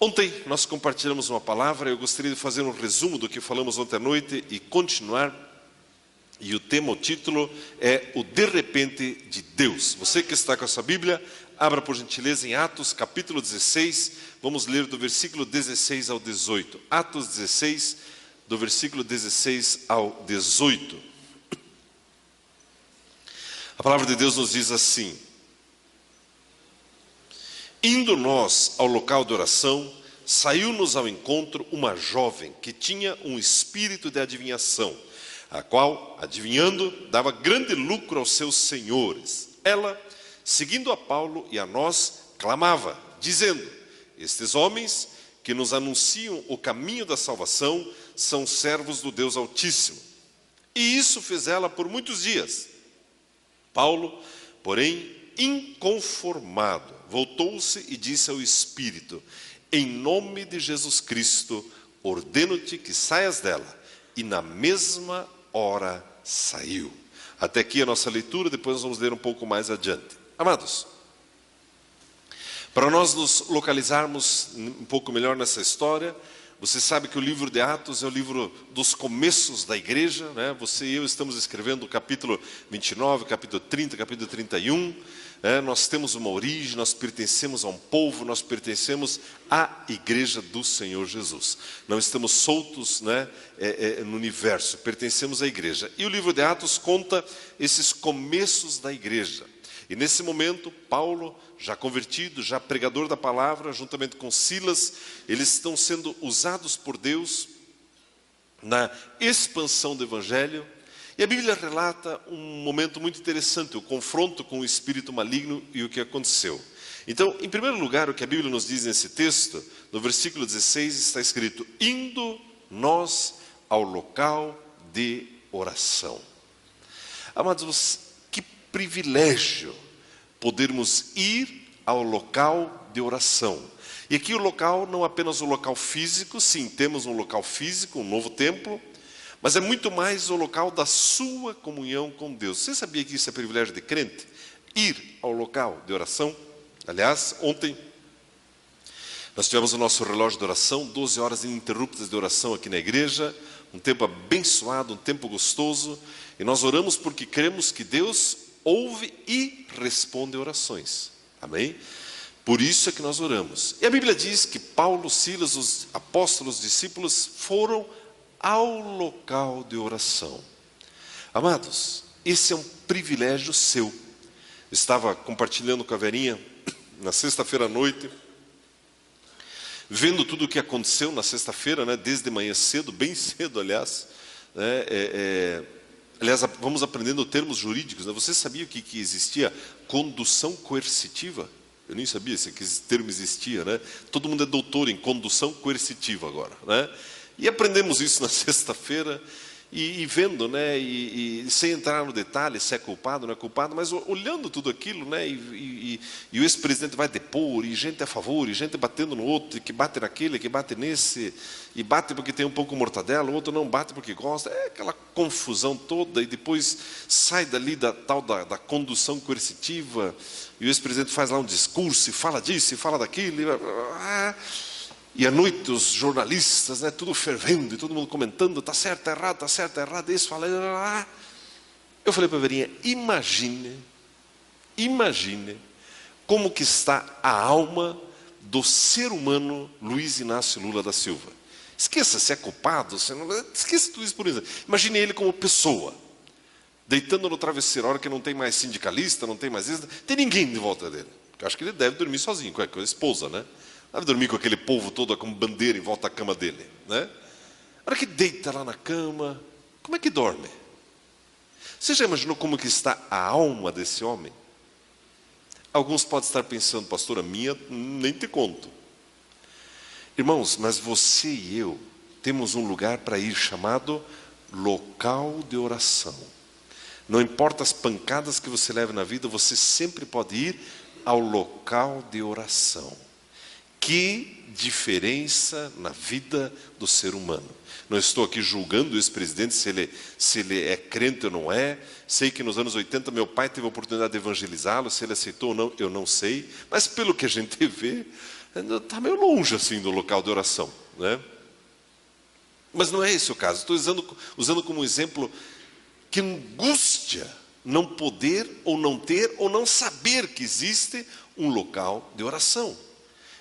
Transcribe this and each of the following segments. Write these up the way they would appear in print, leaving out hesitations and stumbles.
Ontem nós compartilhamos uma palavra, eu gostaria de fazer um resumo do que falamos ontem à noite e continuar. E o tema, o título é o de repente de Deus. Você que está com a sua Bíblia, abra por gentileza em Atos capítulo 16, vamos ler do versículo 16 ao 18. Atos 16, do versículo 16 ao 18. A palavra de Deus nos diz assim: indo nós ao local de oração, saiu-nos ao encontro uma jovem que tinha um espírito de adivinhação, a qual, adivinhando, dava grande lucro aos seus senhores. Ela, seguindo a Paulo e a nós, clamava, dizendo: estes homens que nos anunciam o caminho da salvação são servos do Deus Altíssimo. E isso fez ela por muitos dias. Paulo, porém, inconformado, voltou-se e disse ao Espírito: em nome de Jesus Cristo, ordeno-te que saias dela. E na mesma hora saiu. Até aqui a nossa leitura, depois nós vamos ler um pouco mais adiante. Amados, para nós nos localizarmos um pouco melhor nessa história, você sabe que o livro de Atos é o livro dos começos da igreja, né? Você e eu estamos escrevendo o capítulo 29, capítulo 30, capítulo 31. Nós temos uma origem, nós pertencemos a um povo, nós pertencemos à igreja do Senhor Jesus. Não estamos soltos, no universo, pertencemos à igreja. E o livro de Atos conta esses começos da igreja. E nesse momento, Paulo, já convertido, já pregador da palavra, juntamente com Silas, eles estão sendo usados por Deus na expansão do evangelho. E a Bíblia relata um momento muito interessante, o confronto com o espírito maligno e o que aconteceu. Então, em primeiro lugar, o que a Bíblia nos diz nesse texto, no versículo 16, está escrito: indo nós ao local de oração. Amados, que privilégio podermos ir ao local de oração. E aqui o local, não apenas o local físico, sim, temos um local físico, um novo templo, mas é muito mais o local da sua comunhão com Deus. Você sabia que isso é privilégio de crente? Ir ao local de oração? Aliás, ontem nós tivemos o nosso relógio de oração, 12 horas ininterruptas de oração aqui na igreja, um tempo abençoado, um tempo gostoso, e nós oramos porque cremos que Deus ouve e responde orações. Amém? Por isso é que nós oramos. E a Bíblia diz que Paulo, Silas, os apóstolos, os discípulos foram ao local de oração. Amados, esse é um privilégio seu. Eu estava compartilhando com a Verinha na sexta-feira à noite, vendo tudo o que aconteceu na sexta-feira, desde manhã cedo, bem cedo, aliás. Aliás, vamos aprendendo termos jurídicos. Você sabia que existia condução coercitiva? Eu nem sabia se esse termo existia, Todo mundo é doutor em condução coercitiva agora, E aprendemos isso na sexta-feira, e vendo, e sem entrar no detalhe se é culpado ou não é culpado, mas olhando tudo aquilo, e o ex-presidente vai depor, e gente a favor, e gente batendo no outro, e que bate naquele, que bate nesse, e bate porque tem um pouco de mortadela, o outro não bate porque gosta, é aquela confusão toda, e depois sai dali da tal da condução coercitiva, e o ex-presidente faz lá um discurso, e fala disso, e fala daquilo, e à noite os jornalistas, tudo fervendo, e todo mundo comentando, está certo, está errado, isso, fala. Eu falei para a Verinha, imagine como que está a alma do ser humano Luiz Inácio Lula da Silva. Esqueça se é culpado, esqueça tudo isso por isso. Imagine ele como pessoa, deitando no travesseiro, a hora que não tem mais sindicalista, não tem mais isso, tem ninguém de volta dele. Eu acho que ele deve dormir sozinho, com a esposa, Deve dormir com aquele povo todo com bandeira em volta da cama dele, A hora que deita lá na cama, como é que dorme? Você já imaginou como que está a alma desse homem? Alguns podem estar pensando, pastor, a minha nem te conto. Irmãos, mas você e eu temos um lugar para ir chamado local de oração. Não importa as pancadas que você leve na vida, você sempre pode ir ao local de oração. Que diferença na vida do ser humano. Não estou aqui julgando o ex-presidente se ele é crente ou não é. Sei que nos anos 80 meu pai teve a oportunidade de evangelizá-lo. Se ele aceitou ou não, eu não sei. Mas pelo que a gente vê, está meio longe assim do local de oração, né? Mas não é esse o caso. Estou usando como exemplo que angústia não poder ou não ter ou não saber que existe um local de oração.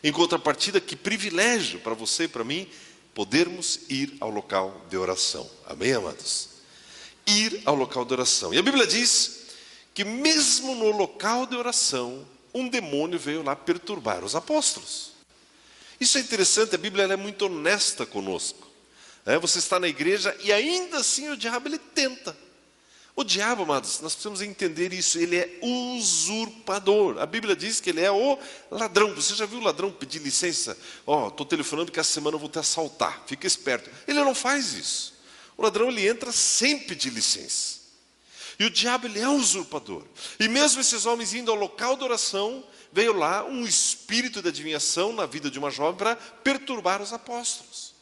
Em contrapartida, que privilégio para você e para mim podermos ir ao local de oração. Amém, amados? Ir ao local de oração. E a Bíblia diz que mesmo no local de oração, um demônio veio lá perturbar os apóstolos. Isso é interessante, a Bíblia ela é muito honesta conosco. Você está na igreja e ainda assim o diabo ele tenta. O diabo, amados, nós precisamos entender isso, ele é usurpador. A Bíblia diz que ele é o ladrão. Você já viu o ladrão pedir licença? Estou telefonando que essa semana eu vou te assaltar, fica esperto. Ele não faz isso. O ladrão ele entra sem pedir licença. E o diabo ele é usurpador. E mesmo esses homens indo ao local de oração, veio lá um espírito de adivinhação na vida de uma jovem para perturbar os apóstolos.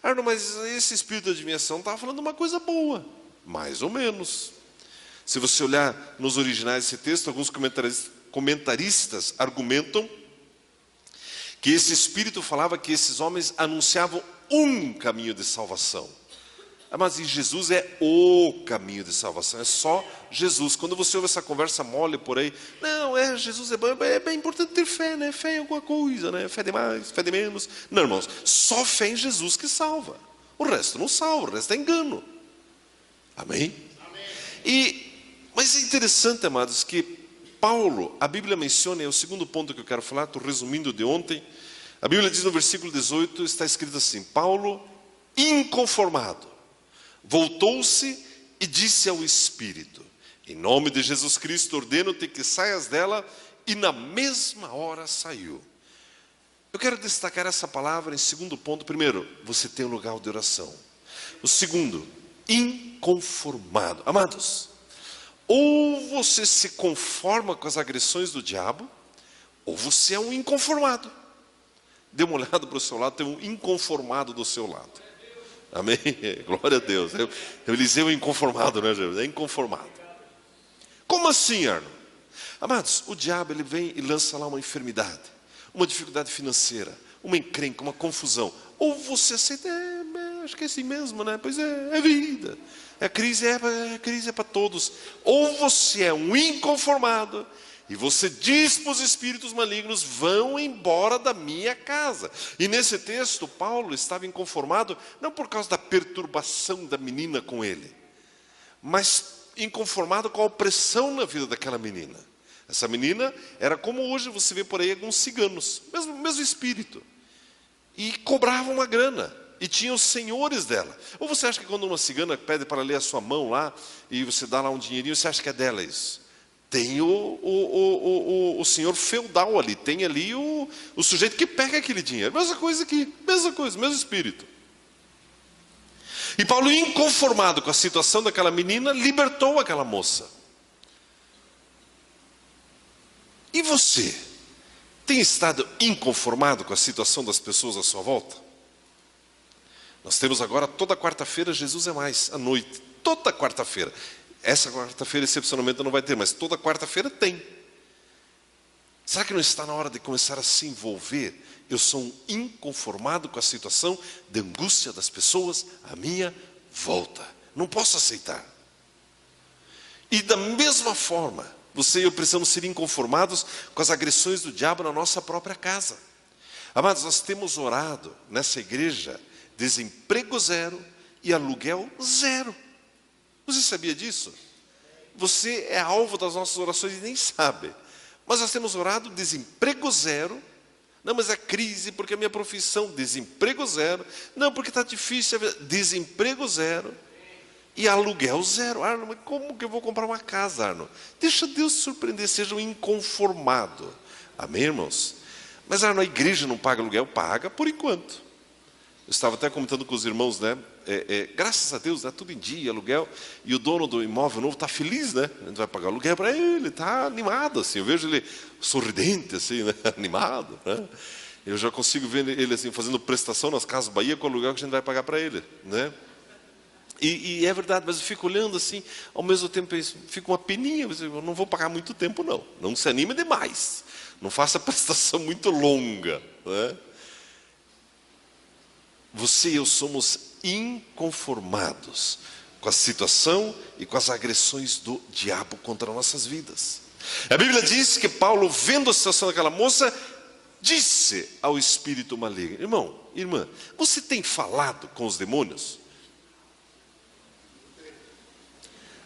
Arno, mas esse espírito de adivinhação estava falando uma coisa boa. Mais ou menos. Se você olhar nos originais desse texto, alguns comentaristas argumentam que esse espírito falava que esses homens anunciavam um caminho de salvação. Mas Jesus é o caminho de salvação, é só Jesus. Quando você ouve essa conversa mole por aí, não, Jesus é bom, é bem importante ter fé, né? Fé em alguma coisa, né? Fé de mais, fé de menos. Não, irmãos, só fé em Jesus que salva. O resto não salva, o resto é engano. Amém? Mas é interessante, amados, que Paulo, a Bíblia menciona, é o segundo ponto que eu quero falar, estou resumindo de ontem. A Bíblia diz no versículo 18, está escrito assim: Paulo, inconformado, voltou-se e disse ao Espírito: em nome de Jesus Cristo, ordeno-te que saias dela, e na mesma hora saiu. Eu quero destacar essa palavra em segundo ponto. Primeiro, você tem um lugar de oração. O segundo, inconformado. Amados, ou você se conforma com as agressões do diabo, ou você é um inconformado. Dê uma olhada para o seu lado, tem um inconformado do seu lado. Amém? Glória a Deus. Eliseu é inconformado, né, Jesus? É inconformado. Como assim, Arno? Amados, o diabo ele vem e lança lá uma enfermidade, uma dificuldade financeira, uma encrenca, uma confusão. Ou você aceita, acho que é assim mesmo, né? Pois é vida. A crise é para todos. Ou você é um inconformado e você diz para os espíritos malignos: vão embora da minha casa. E nesse texto, Paulo estava inconformado, não por causa da perturbação da menina com ele, mas inconformado com a opressão na vida daquela menina. Essa menina era como hoje você vê por aí alguns ciganos, mesmo espírito. E cobravam uma grana, e tinham os senhores dela. Ou você acha que quando uma cigana pede para ler a sua mão lá, e você dá lá um dinheirinho, você acha que é dela isso? Tem o senhor feudal ali, tem ali o sujeito que pega aquele dinheiro. Mesma coisa aqui, mesma coisa, mesmo espírito. E Paulo, inconformado com a situação daquela menina, libertou aquela moça. E você, tem estado inconformado com a situação das pessoas à sua volta? Nós temos agora, toda quarta-feira, Jesus é mais, à noite. Toda quarta-feira. Essa quarta-feira, excepcionalmente, não vai ter, mas toda quarta-feira tem. Será que não está na hora de começar a se envolver? Eu sou um inconformado com a situação de angústia das pessoas à minha volta. Não posso aceitar. E da mesma forma, você e eu precisamos ser inconformados com as agressões do diabo na nossa própria casa. Amados, nós temos orado nessa igreja desemprego zero e aluguel zero. Você sabia disso? Você é alvo das nossas orações e nem sabe. Mas nós temos orado desemprego zero. Não, mas é crise porque a minha profissão, desemprego zero. Não, porque está difícil, desemprego zero. E aluguel zero. Arno, mas como que eu vou comprar uma casa, Arno? Deixa Deus te surpreender, seja um inconformado. Amém, irmãos? Mas Arno, a igreja não paga aluguel? Paga por enquanto. Eu estava até comentando com os irmãos, né? Graças a Deus, né? Tudo em dia, aluguel. E o dono do imóvel novo está feliz, né? A gente vai pagar aluguel para ele, está animado, assim. Eu vejo ele sorridente, assim, né? Animado, né? Eu já consigo ver ele assim, fazendo prestação nas Casas Bahia com o aluguel que a gente vai pagar para ele, né? E é verdade, mas eu fico olhando assim, ao mesmo tempo fica uma peninha, eu não vou pagar muito tempo não se anime demais, Não faça prestação muito longa, né? Você e eu somos inconformados com a situação e com as agressões do diabo contra nossas vidas. A Bíblia diz que Paulo, vendo a situação daquela moça, disse ao espírito maligno: irmão, irmã, você tem falado com os demônios?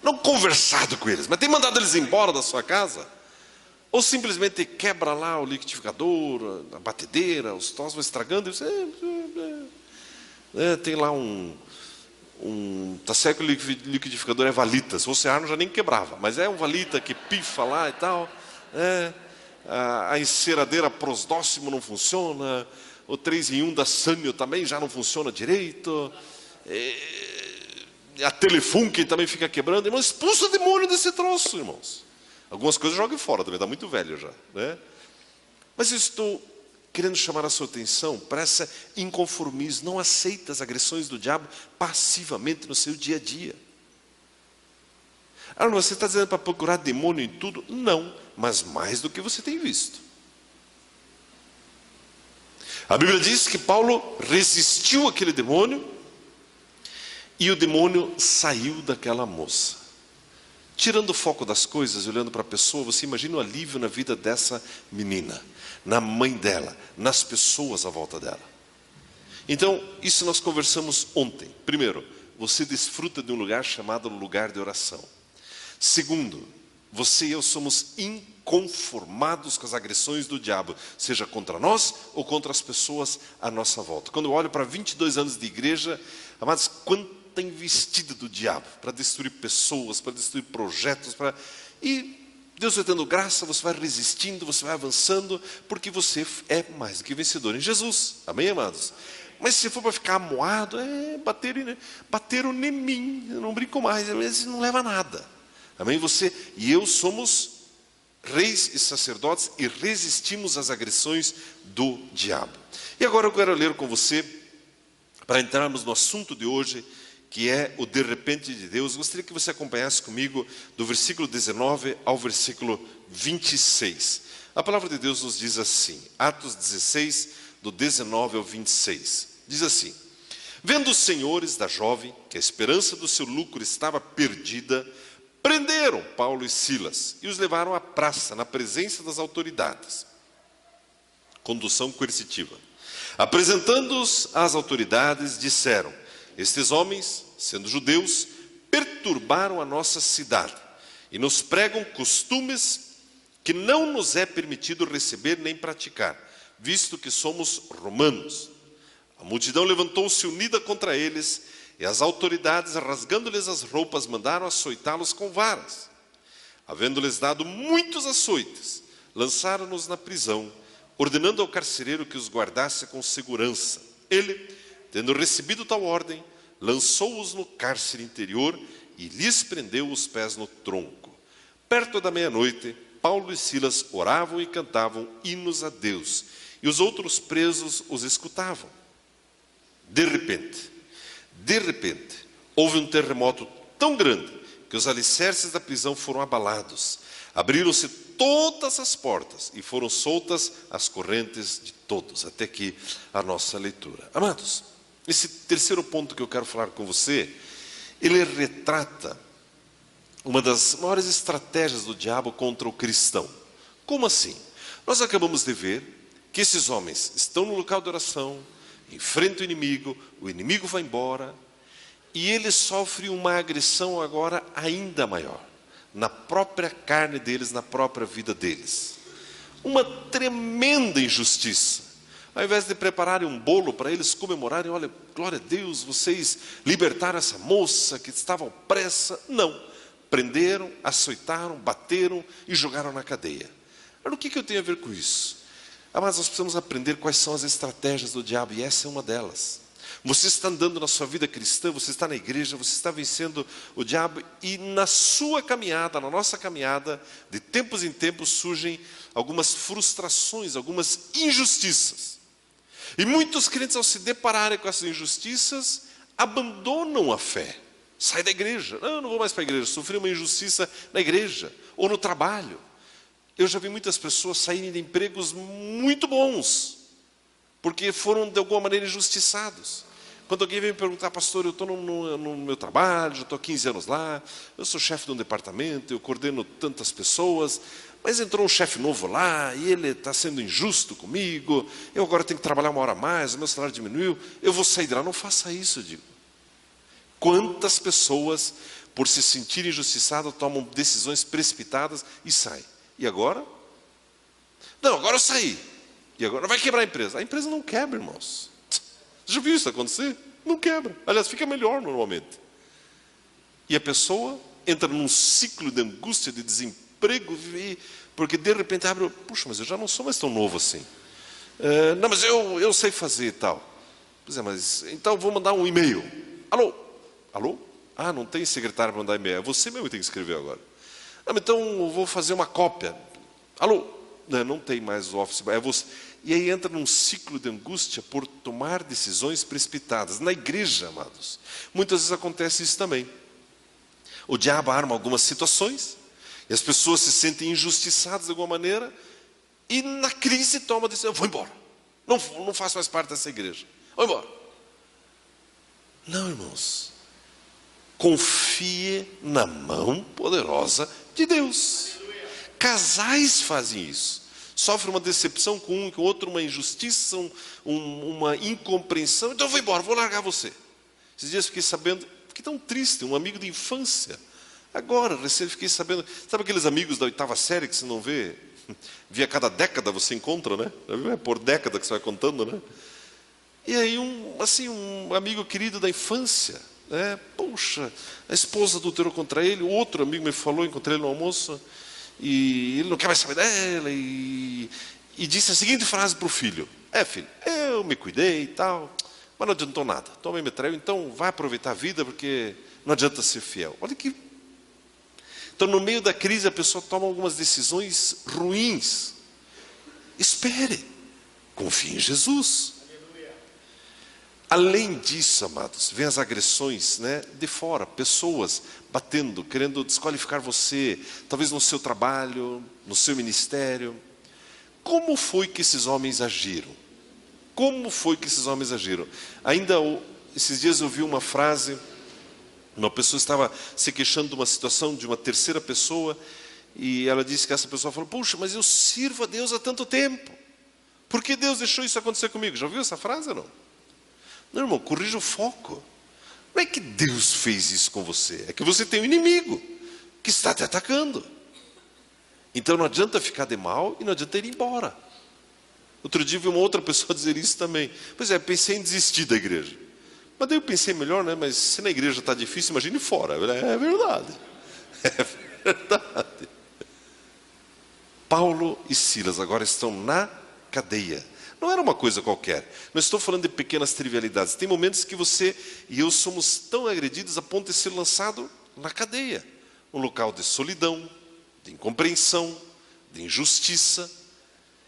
Não conversado com eles, mas tem mandado eles embora da sua casa? Ou simplesmente quebra lá o liquidificador, a batedeira, os troços vão estragando, e você... tem lá tá certo que o liquidificador é valita, se fosse ar não já nem quebrava, mas é um valita que pifa lá e tal, a enceradeira prosdóximo não funciona, o 3 em 1 da Sanyo também já não funciona direito, a Telefunken também fica quebrando. Irmão, expulsa o demônio desse troço, irmãos. Algumas coisas joguem fora também, está muito velho já, né? Mas eu estou querendo chamar a sua atenção para essa inconformismo. Não aceita as agressões do diabo passivamente no seu dia a dia. Você está dizendo para procurar demônio em tudo? Não, mas mais do que você tem visto. A Bíblia diz que Paulo resistiu àquele demônio e o demônio saiu daquela moça. Tirando o foco das coisas, olhando para a pessoa, você imagina o alívio na vida dessa menina, na mãe dela, nas pessoas à volta dela. Então, isso nós conversamos ontem. Primeiro, você desfruta de um lugar chamado lugar de oração. Segundo, você e eu somos inconformados com as agressões do diabo, seja contra nós ou contra as pessoas à nossa volta. Quando eu olho para 22 anos de igreja, amados, quanta investida do diabo para destruir pessoas, para destruir projetos, e Deus vai dando graça, você vai resistindo, você vai avançando, porque você é mais do que vencedor em Jesus. Amém, amados? Mas se for para ficar amuado, bateram em mim, eu não brinco mais, às vezes não leva a nada. Amém? Você e eu somos reis e sacerdotes e resistimos às agressões do diabo. E agora eu quero ler com você, para entrarmos no assunto de hoje, que é o de repente de Deus. Gostaria que você acompanhasse comigo do versículo 19 ao versículo 26. A palavra de Deus nos diz assim, Atos 16, do 19 ao 26. Diz assim: vendo os senhores da jovem, que a esperança do seu lucro estava perdida, prenderam Paulo e Silas e os levaram à praça, na presença das autoridades. Condução coercitiva. Apresentando-os às autoridades, disseram: estes homens, sendo judeus, perturbaram a nossa cidade e nos pregam costumes que não nos é permitido receber nem praticar, visto que somos romanos. A multidão levantou-se unida contra eles e as autoridades, rasgando-lhes as roupas, mandaram açoitá-los com varas. Havendo-lhes dado muitos açoites, lançaram-nos na prisão, ordenando ao carcereiro que os guardasse com segurança. Ele, tendo recebido tal ordem, lançou-os no cárcere interior e lhes prendeu os pés no tronco. Perto da meia-noite, Paulo e Silas oravam e cantavam hinos a Deus, e os outros presos os escutavam. De repente, houve um terremoto tão grande que os alicerces da prisão foram abalados. Abriram-se todas as portas e foram soltas as correntes de todos. Até aqui a nossa leitura. Amados, esse terceiro ponto que eu quero falar com você, ele retrata uma das maiores estratégias do diabo contra o cristão. Como assim? Nós acabamos de ver que esses homens estão no local de oração, enfrentam o inimigo vai embora, e ele sofre uma agressão agora ainda maior, na própria carne deles, na própria vida deles. Uma tremenda injustiça. Ao invés de prepararem um bolo para eles comemorarem, olha, glória a Deus, vocês libertaram essa moça que estava opressa. Não, prenderam, açoitaram, bateram e jogaram na cadeia. Agora, o que eu tenho a ver com isso? Mas nós precisamos aprender quais são as estratégias do diabo, e essa é uma delas. Você está andando na sua vida cristã, você está na igreja, você está vencendo o diabo, e na sua caminhada, na nossa caminhada, de tempos em tempos surgem algumas frustrações, algumas injustiças. E muitos crentes, ao se depararem com essas injustiças, abandonam a fé. Sai da igreja. Não vou mais para a igreja, sofri uma injustiça na igreja ou no trabalho. Eu já vi muitas pessoas saírem de empregos muito bons, porque foram de alguma maneira injustiçados. Quando alguém vem me perguntar, pastor, eu estou no meu trabalho, já estou há 15 anos lá, eu sou chefe de um departamento, eu coordeno tantas pessoas, mas entrou um chefe novo lá, e ele está sendo injusto comigo, eu agora tenho que trabalhar uma hora a mais, o meu salário diminuiu, eu vou sair de lá. Não faça isso, eu digo. Quantas pessoas, por se sentirem injustiçadas, tomam decisões precipitadas e saem. E agora? Não, agora eu saí. E agora vai quebrar a empresa. A empresa não quebra, irmãos. Você já viu isso acontecer? Não quebra. Aliás, fica melhor normalmente. E a pessoa entra num ciclo de angústia, de desemprego, porque de repente abre, puxa, mas eu já não sou mais tão novo assim. Não, mas eu sei fazer e tal. Pois é, mas então vou mandar um e-mail. Alô? Alô? Ah, não tem secretário para mandar e-mail. É você mesmo que tem que escrever agora. Não, então eu vou fazer uma cópia. Alô? Não tem mais o office. É você. E aí entra num ciclo de angústia por tomar decisões precipitadas. Na igreja, amados, muitas vezes acontece isso também. O diabo arma algumas situações, e as pessoas se sentem injustiçadas de alguma maneira, e na crise toma a decisão, vou embora. Não faço mais parte dessa igreja. Vou embora. Não, irmãos. Confie na mão poderosa de Deus. Casais fazem isso. Sofre uma decepção com um, com o outro, uma injustiça, uma incompreensão. Então eu vou embora, vou largar você. Esses dias fiquei sabendo, fiquei tão triste, um amigo de infância. Agora, recente, fiquei sabendo. Sabe aqueles amigos da 8ª série que você não vê? Via cada década você encontra, né? É por década que você vai contando, né? E aí, um amigo querido da infância, né? Poxa, a esposa adulterou contra ele. O outro amigo me falou, encontrei ele no almoço. E ele não quer mais saber dela, e disse a seguinte frase para o filho: filho, eu me cuidei e tal, mas não adiantou nada, tua mãe me traiu, então vai aproveitar a vida, porque não adianta ser fiel. Olha que... Então, no meio da crise, a pessoa toma algumas decisões ruins. Espere, confie em Jesus. Além disso, amados, vem as agressões, né, de fora, pessoas batendo, querendo desqualificar você, talvez no seu trabalho, no seu ministério. Como foi que esses homens agiram? Como foi que esses homens agiram? Ainda esses dias eu vi uma frase, uma pessoa estava se queixando de uma situação de uma terceira pessoa, e ela disse que essa pessoa falou: puxa, mas eu sirvo a Deus há tanto tempo, por que Deus deixou isso acontecer comigo? Já ouviu essa frase ou não? Não, irmão, corrija o foco. Não é que Deus fez isso com você, é que você tem um inimigo que está te atacando. Então não adianta ficar de mal e não adianta ir embora. Outro dia eu vi uma outra pessoa dizer isso também. Pois é, pensei em desistir da igreja. Mas daí eu pensei melhor, né? Mas se na igreja está difícil, imagine fora. É verdade. É verdade. Paulo e Silas agora estão na cadeia. Não era uma coisa qualquer. Não estou falando de pequenas trivialidades. Tem momentos que você e eu somos tão agredidos a ponto de ser lançado na cadeia. Um local de solidão, de incompreensão, de injustiça.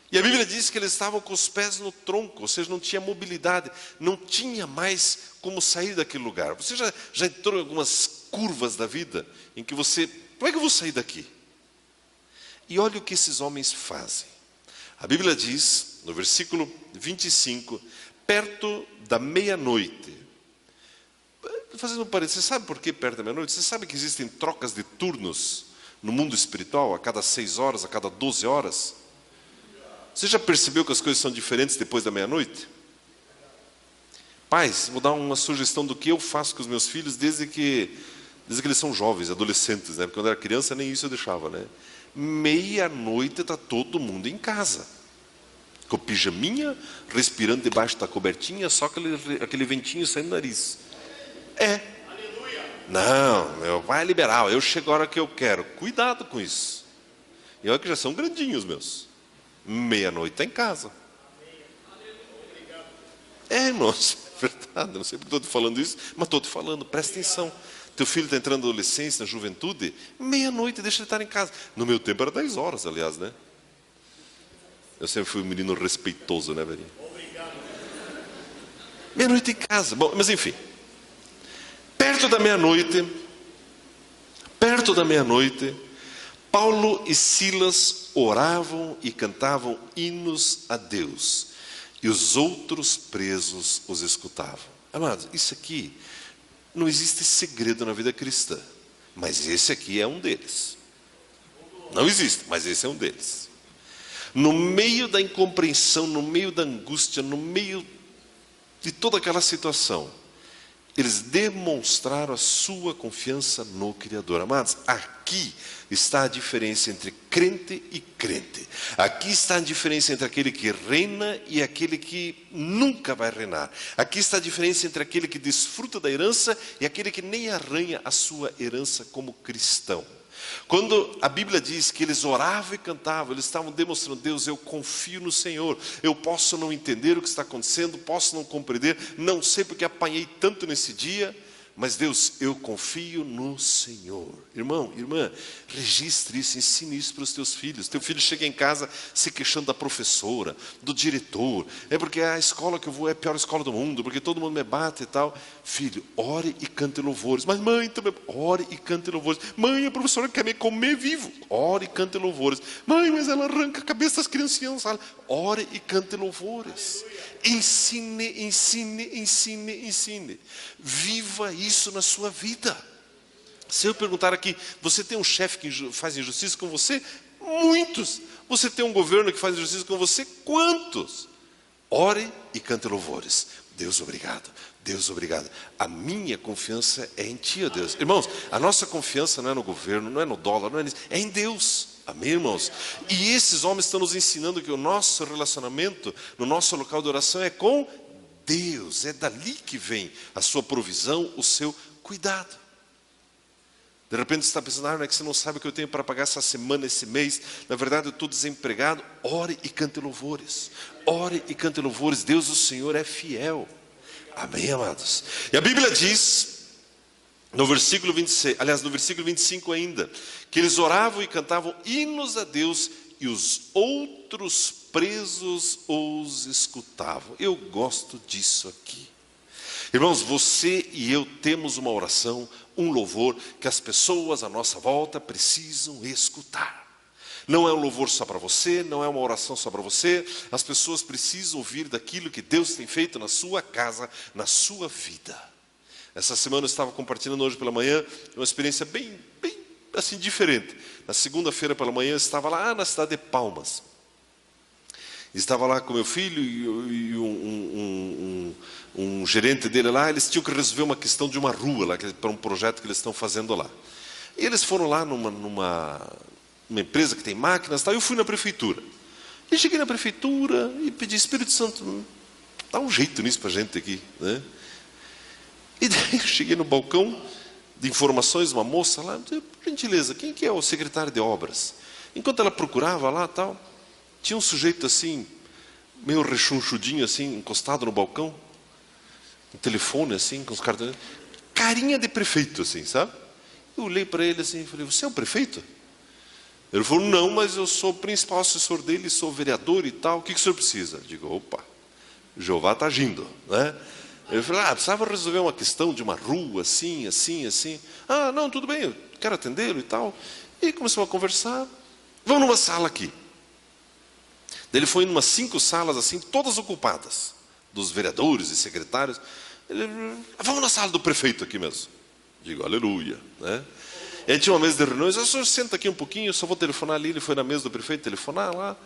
E a Bíblia diz que eles estavam com os pés no tronco, ou seja, não tinha mobilidade, não tinha mais como sair daquele lugar. Você já entrou em algumas curvas da vida em que você... Como é que eu vou sair daqui? E olha o que esses homens fazem. A Bíblia diz, no versículo 25, perto da meia-noite. Fazendo um parênteses, você sabe por que perto da meia-noite? Você sabe que existem trocas de turnos no mundo espiritual, a cada 6 horas, a cada 12 horas? Você já percebeu que as coisas são diferentes depois da meia-noite? Pais, vou dar uma sugestão do que eu faço com os meus filhos desde que eles são jovens, adolescentes, né? Porque quando eu era criança nem isso eu deixava, né? Meia-noite está todo mundo em casa, com pijaminha, respirando debaixo da cobertinha, só aquele ventinho saindo do nariz. Não, meu pai é liberal, eu chego a hora que eu quero. Cuidado com isso. E olha que já são grandinhos meus. Meia-noite está em casa. Irmãos, é verdade, não sei porque estou te falando isso, mas estou te falando, presta atenção. Teu filho está entrando na adolescência, na juventude, meia-noite, deixa ele estar em casa. No meu tempo era 10 horas, aliás, né? Eu sempre fui um menino respeitoso, né, velhinho? Meia-noite em casa. Bom, mas enfim. Perto da meia-noite, Paulo e Silas oravam e cantavam hinos a Deus, e os outros presos os escutavam. Amados, isso aqui, não existe segredo na vida cristã, mas esse aqui é um deles. Não existe, mas esse é um deles. No meio da incompreensão, no meio da angústia, no meio de toda aquela situação, eles demonstraram a sua confiança no Criador. Amados, aqui está a diferença entre crente e crente. Aqui está a diferença entre aquele que reina e aquele que nunca vai reinar. Aqui está a diferença entre aquele que desfruta da herança e aquele que nem arranha a sua herança como cristão. Quando a Bíblia diz que eles oravam e cantavam, eles estavam demonstrando: Deus, eu confio no Senhor. Eu posso não entender o que está acontecendo, posso não compreender, não sei porque apanhei tanto nesse dia, mas Deus, eu confio no Senhor. Irmão, irmã, registre isso, ensine isso para os teus filhos. Teu filho chega em casa se queixando da professora, do diretor. É porque a escola que eu vou é a pior escola do mundo, porque todo mundo me bate e tal. Filho, ore e cante louvores. Mas mãe, também, ore e cante louvores. Mãe, a professora quer me comer vivo. Ore e cante louvores. Mãe, mas ela arranca a cabeça das criancinhas. Ore e cante louvores. Ensine, ensine, ensine, ensine. Viva isso na sua vida. Se eu perguntar aqui, você tem um chefe que faz injustiça com você? Muitos. Você tem um governo que faz injustiça com você? Quantos? Ore e cante louvores. Deus, obrigado. Deus, obrigado. A minha confiança é em Ti, ó Deus. Irmãos, a nossa confiança não é no governo, não é no dólar, não é nisso, é em Deus. Amém, irmãos? E esses homens estão nos ensinando que o nosso relacionamento, no nosso local de oração, é com Deus. É dali que vem a sua provisão, o seu cuidado. De repente você está pensando: não é que você não sabe o que eu tenho para pagar essa semana, esse mês. Na verdade eu estou desempregado. Ore e cante louvores. Ore e cante louvores. Deus, o Senhor, é fiel. Amém, amados? E a Bíblia diz, no versículo 26, aliás, no versículo 25 ainda, que eles oravam e cantavam hinos a Deus e os outros presos os escutavam. Eu gosto disso aqui. Irmãos, você e eu temos uma oração, um louvor que as pessoas à nossa volta precisam escutar. Não é um louvor só para você, não é uma oração só para você. As pessoas precisam ouvir daquilo que Deus tem feito na sua casa, na sua vida. Essa semana eu estava compartilhando hoje pela manhã uma experiência bem assim diferente. Na segunda-feira pela manhã eu estava lá na cidade de Palmas. Estava lá com meu filho e um gerente dele lá. Eles tinham que resolver uma questão de uma rua lá, para um projeto que eles estão fazendo lá. E eles foram lá numa empresa que tem máquinas e tal. Eu fui na prefeitura. E cheguei na prefeitura e pedi: Espírito Santo, dá um jeito nisso para a gente aqui, né? E daí eu cheguei no balcão de informações, uma moça lá, por gentileza, quem que é o secretário de obras? Enquanto ela procurava lá tal, tinha um sujeito assim, meio rechonchudinho assim, encostado no balcão, um telefone assim, com os cartões, carinha de prefeito assim, sabe? Eu olhei para ele assim e falei: você é o prefeito? Ele falou: não, mas eu sou o principal assessor dele, sou vereador e tal, o que o senhor precisa? Eu digo: opa, Jeová está agindo, né? Ele falou: precisava resolver uma questão de uma rua, assim, assim, assim. Ah, não, tudo bem, eu quero atendê-lo e tal. E começou a conversar. Vamos numa sala aqui. Ele foi em umas 5 salas assim, todas ocupadas, dos vereadores e secretários. Ele: vamos na sala do prefeito aqui mesmo. Digo: aleluia, né? E aí tinha uma mesa de reuniões. O senhor senta aqui um pouquinho, eu só vou telefonar ali. Ele foi na mesa do prefeito telefonar lá.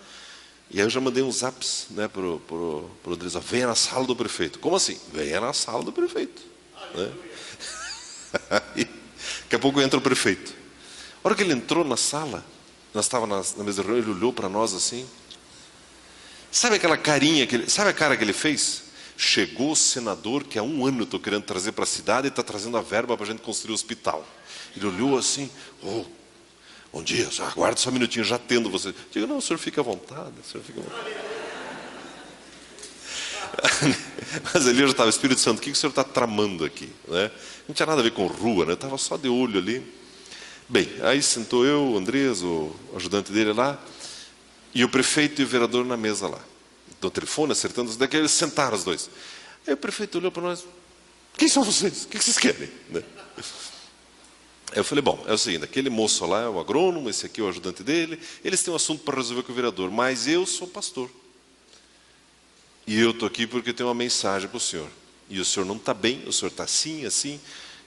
E aí eu já mandei uns zaps, né, pro Andrés: venha na sala do prefeito. Como assim? Venha na sala do prefeito, né? Aí, daqui a pouco entra o prefeito. A hora que ele entrou na sala, nós estávamos na mesa de reunião, ele olhou para nós assim. Sabe aquela carinha, sabe a cara que ele fez? Chegou o senador que há 1 ano eu estou querendo trazer para a cidade e está trazendo a verba para a gente construir o hospital. Ele olhou assim: bom dia, aguarda só um minutinho, já atendo você. Eu digo: não, o senhor fica à vontade, o senhor fica à vontade. Mas ali eu já estava: Espírito Santo, o que o senhor está tramando aqui, né? Não tinha nada a ver com rua, né? Eu estava só de olho ali. Bem, aí sentou eu, o Andrés, o ajudante dele lá, e o prefeito e o vereador na mesa lá, no telefone, acertando. Daqui eles sentaram os dois. Aí o prefeito olhou para nós: quem são vocês? O que vocês querem, né? Aí eu falei, bom, é o seguinte, aquele moço lá é o agrônomo, esse aqui é o ajudante dele, eles têm um assunto para resolver com o vereador, mas eu sou pastor. E eu estou aqui porque tenho uma mensagem para o senhor. E o senhor não está bem, o senhor está assim, assim.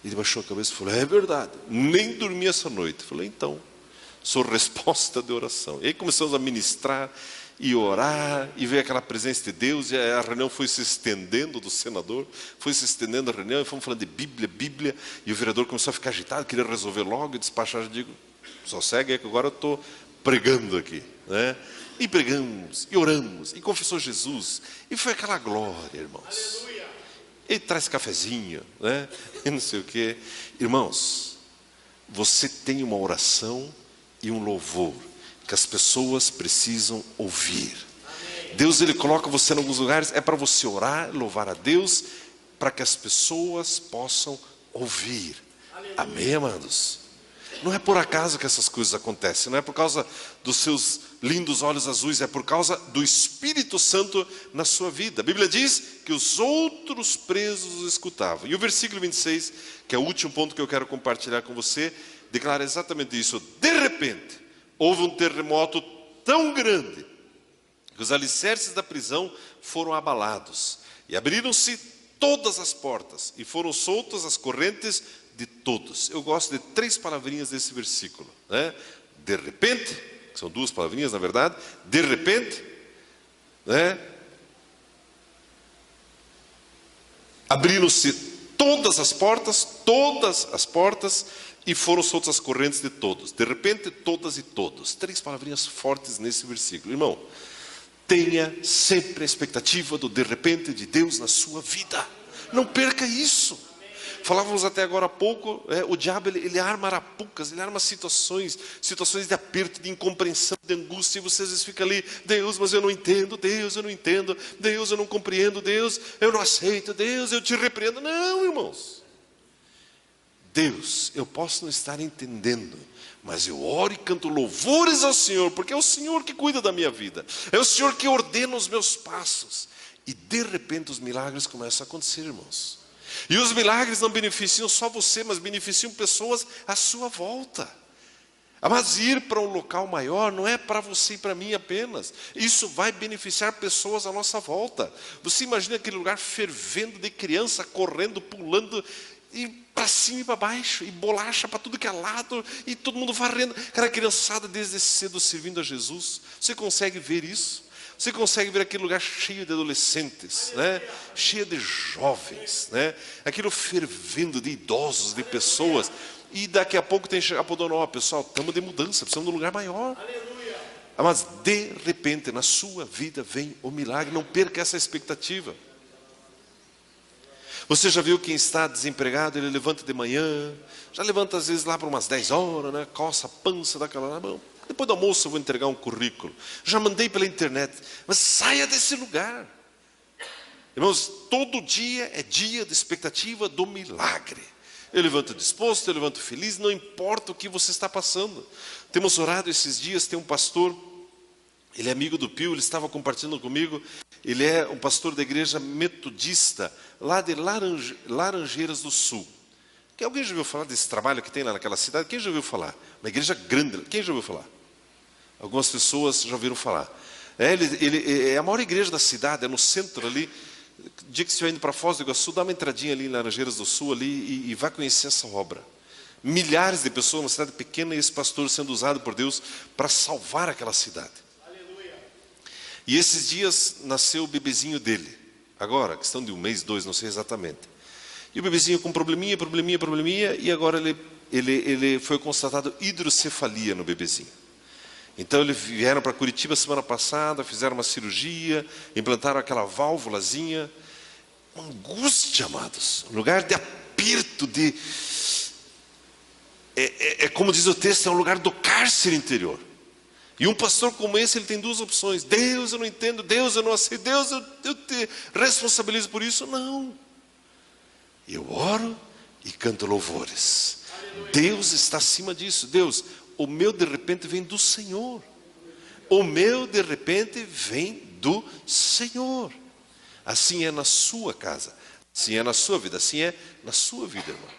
Ele baixou a cabeça e falou, é verdade, nem dormi essa noite. Eu falei, então, sou resposta de oração. E aí começamos a ministrar e orar, e veio aquela presença de Deus, e a reunião foi se estendendo do senador, foi se estendendo a reunião, e fomos falando de Bíblia, e o vereador começou a ficar agitado, queria resolver logo, e despachar, eu digo, só segue aí que agora eu estou pregando aqui, né? E pregamos, e oramos, e confessou Jesus, e foi aquela glória, irmãos. Ele traz cafezinho, né? E não sei o quê. Irmãos, você tem uma oração e um louvor que as pessoas precisam ouvir. Deus, Ele coloca você em alguns lugares, é para você orar, louvar a Deus, para que as pessoas possam ouvir. Amém, amados? Não é por acaso que essas coisas acontecem, não é por causa dos seus lindos olhos azuis, é por causa do Espírito Santo na sua vida. A Bíblia diz que os outros presos os escutavam. E o versículo 26, que é o último ponto que eu quero compartilhar com você, declara exatamente isso. De repente, houve um terremoto tão grande que os alicerces da prisão foram abalados. E abriram-se todas as portas e foram soltas as correntes de todos. Eu gosto de 3 palavrinhas desse versículo, né? De repente, que são 2 palavrinhas na verdade, de repente, né? Abriram-se todas as portas e foram soltas as correntes de todos. De repente, todas e todos. 3 palavrinhas fortes nesse versículo. Irmão, tenha sempre a expectativa do de repente de Deus na sua vida. Não perca isso. Falávamos até agora há pouco, o diabo ele arma arapucas, ele arma situações de aperto, de incompreensão, de angústia, e você às vezes fica ali, Deus, mas eu não entendo, Deus, eu não entendo, Deus, eu não compreendo, Deus, eu não aceito, Deus, eu te repreendo. Não, irmãos. Deus, eu posso não estar entendendo, mas eu oro e canto louvores ao Senhor, porque é o Senhor que cuida da minha vida, é o Senhor que ordena os meus passos, e de repente os milagres começam a acontecer, irmãos. E os milagres não beneficiam só você, mas beneficiam pessoas à sua volta. Mas ir para um local maior não é para você e para mim apenas. Isso vai beneficiar pessoas à nossa volta. Você imagina aquele lugar fervendo de criança, correndo, pulando, e para cima e para baixo, e bolacha para tudo que é lado, e todo mundo varrendo. Aquela criançada desde cedo servindo a Jesus. Você consegue ver isso? Você consegue ver aquele lugar cheio de adolescentes, né? Cheio de jovens, né? Aquilo fervendo de idosos, de pessoas. E daqui a pouco tem que chegar para o dono, ó, pessoal, estamos de mudança, precisamos de um lugar maior. Mas de repente na sua vida vem o milagre, não perca essa expectativa. Você já viu quem está desempregado, ele levanta de manhã, já levanta às vezes lá para umas 10 horas, né? Coça a pança daquela na mão. Depois do almoço eu vou entregar um currículo. Já mandei pela internet. Mas saia desse lugar. Irmãos, todo dia é dia de expectativa do milagre. Eu levanto disposto, eu levanto feliz, não importa o que você está passando. Temos orado esses dias, tem um pastor, ele é amigo do Pio, ele estava compartilhando comigo. Ele é um pastor da igreja metodista, lá de Laranjeiras do Sul. Alguém já ouviu falar desse trabalho que tem lá naquela cidade? Quem já ouviu falar? Uma igreja grande, quem já ouviu falar? Algumas pessoas já ouviram falar. Ele é a maior igreja da cidade, é no centro ali. O dia que você estiver indo para Foz do Iguaçu, dá uma entradinha ali em Laranjeiras do Sul ali, e vai conhecer essa obra. Milhares de pessoas, uma cidade pequena, e esse pastor sendo usado por Deus para salvar aquela cidade. Aleluia. E esses dias nasceu o bebezinho dele. Agora, questão de 1 mês, 2, não sei exatamente. E o bebezinho com probleminha, e agora ele foi constatado hidrocefalia no bebezinho. Então eles vieram para Curitiba semana passada, fizeram uma cirurgia, implantaram aquela válvulazinha. Uma angústia, amados. Um lugar de aperto, como diz o texto, é um lugar do cárcere interior. E um pastor como esse, ele tem 2 opções. Deus, eu não entendo. Deus, eu não aceito. Deus, eu te responsabilizo por isso. Não. Eu oro e canto louvores. Aleluia. Deus está acima disso. Deus, o meu de repente vem do Senhor. O meu de repente vem do Senhor. Assim é na sua casa. Assim é na sua vida. Assim é na sua vida, irmão.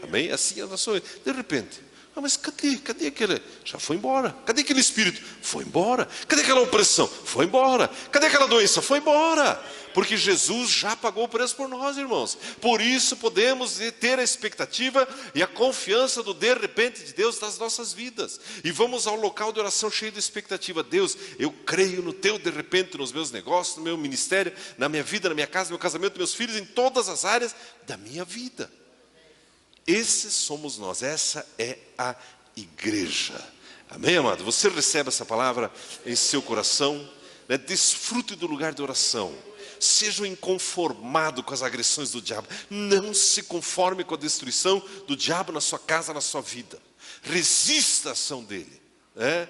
Amém? Assim é a sua vida. De repente, mas cadê aquele? Já foi embora. Cadê aquele espírito? Foi embora. Cadê aquela opressão? Foi embora. Cadê aquela doença? Foi embora. Porque Jesus já pagou o preço por nós, irmãos. Por isso podemos ter a expectativa e a confiança do de repente de Deus nas nossas vidas. E vamos ao local de oração cheio de expectativa. Deus, eu creio no teu de repente, nos meus negócios, no meu ministério, na minha vida, na minha casa, no meu casamento, nos meus filhos, em todas as áreas da minha vida. Esses somos nós, essa é a igreja. Amém, amado? Você recebe essa palavra em seu coração, né? Desfrute do lugar de oração. Seja inconformado com as agressões do diabo. Não se conforme com a destruição do diabo na sua casa, na sua vida. Resista à ação dele, né?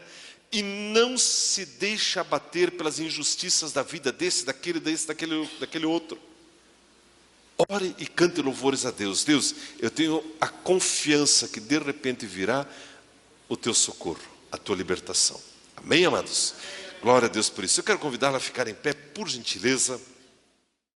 E não se deixe abater pelas injustiças da vida daquele outro. Ore e cante louvores a Deus. Deus, eu tenho a confiança que de repente virá o teu socorro, a tua libertação. Amém, amados? Glória a Deus por isso. Eu quero convidá-la a ficar em pé, por gentileza.